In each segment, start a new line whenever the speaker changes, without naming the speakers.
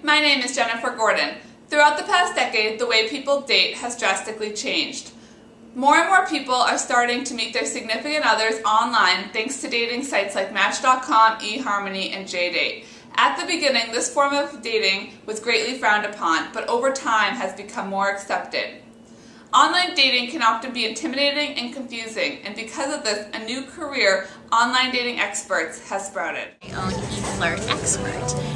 My name is Jennifer Gordon. Throughout the past decade, the way people date has drastically changed. More and more people are starting to meet their significant others online thanks to dating sites like Match.com, eHarmony, and JDate. At the beginning, this form of dating was greatly frowned upon, but over time has become more accepted. Online dating can often be intimidating and confusing, and because of this, a new career, online dating experts, has sprouted.
I own eFlirtExpert.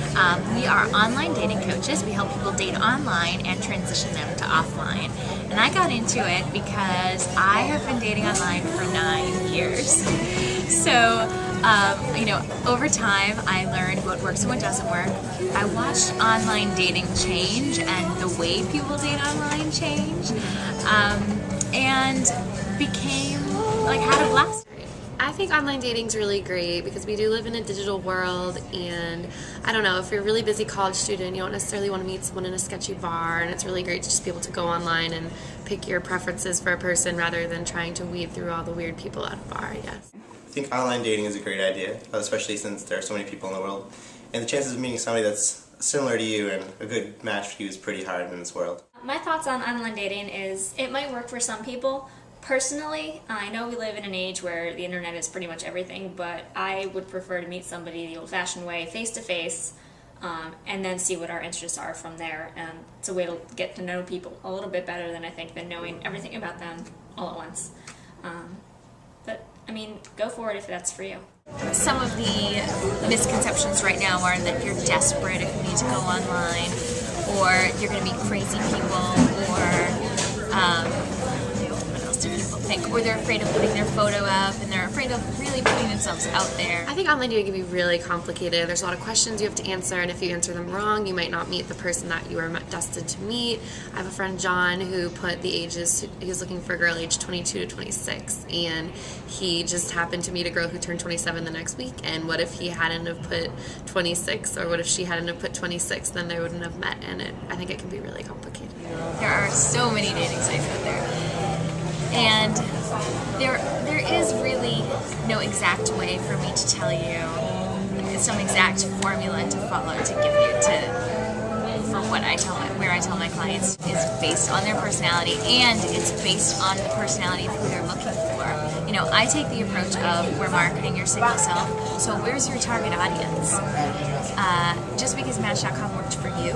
We are online dating coaches. We help people date online and transition them to offline. And I got into it because I have been dating online for 9 years. So, over time I learned what works and what doesn't work. I watched online dating change and the way people date online change, and had a blast.
I think online dating is really great because we do live in a digital world, and I don't know, if you're a really busy college student, you don't necessarily want to meet someone in a sketchy bar, and it's really great to just be able to go online and pick your preferences for a person rather than trying to weed through all the weird people at a bar, I guess.
I think online dating is a great idea, especially since there are so many people in the world, and the chances of meeting somebody that's similar to you and a good match for you is pretty hard in this world.
My thoughts on online dating is it might work for some people. Personally, I know we live in an age where the internet is pretty much everything, but I would prefer to meet somebody the old-fashioned way, face-to-face, and then see what our interests are from there. And it's a way to get to know people a little bit better than knowing everything about them all at once. But, I mean, go for it if that's for you.
Some of the misconceptions right now are that you're desperate if you need to go online, or you're going to meet crazy people, or what else do people think? Or they're afraid of putting their photo up, and they're afraid of really putting themselves out there.
I think online dating can be really complicated. There's a lot of questions you have to answer, and if you answer them wrong, you might not meet the person that you are destined to meet. I have a friend, John, who put the ages, he was looking for a girl aged 22 to 26, and he just happened to meet a girl who turned 27 the next week, and what if he hadn't have put 26, or what if she hadn't have put 26, then they wouldn't have met, and I think it can be really complicated.
There are so many dating sites out there, and there is really no exact way for me to tell you some exact formula to follow to give you for what where I tell my clients is based on their personality, and it's based on the personality of who they're looking for. I take the approach of we're marketing your single self, so where's your target audience? Just because Match.com worked for you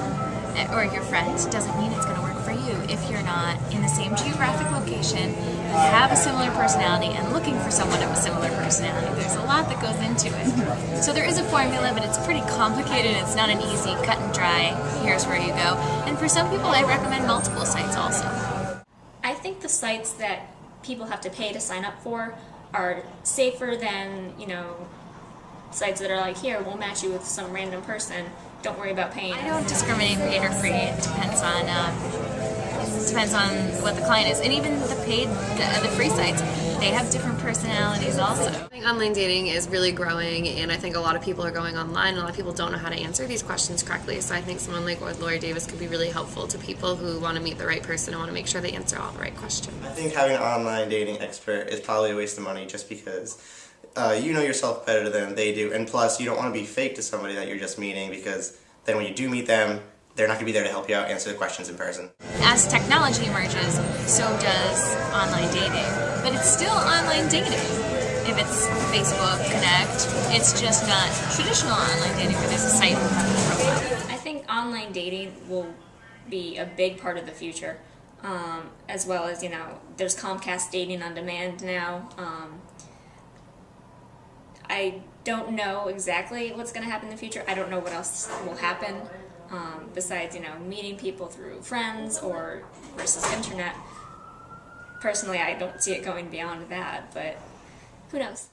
or your friends doesn't mean it's going to work for you if you're not in the same geographic location, have a similar personality, and looking for someone of a similar personality. There's a lot that goes into it. So there is a formula, but it's pretty complicated. It's not an easy cut and dry, here's where you go. And for some people, I recommend multiple sites also.
I think the sites that people have to pay to sign up for are safer than, sites that are like, here, we'll match you with some random person. Don't worry about paying.
I don't discriminate paid or free. It depends on what the client is. And even the free sites, they have different personalities also.
I think online dating is really growing, and I think a lot of people are going online, and a lot of people don't know how to answer these questions correctly. So I think someone like Lori Davis could be really helpful to people who want to meet the right person and want to make sure they answer all the right questions.
I think having an online dating expert is probably a waste of money just because you know yourself better than they do, and plus you don't want to be fake to somebody that you're just meeting, because then when you do meet them, they're not going to be there to help you out answer the questions in person.
As technology emerges, so does online dating. But it's still online dating. If it's Facebook Connect, it's just not traditional online dating where there's a site with a profile.
I think online dating will be a big part of the future, as well as, there's Comcast dating on demand now. I don't know exactly what's going to happen in the future. I don't know what else will happen besides, meeting people through friends or versus internet. Personally, I don't see it going beyond that, but who knows?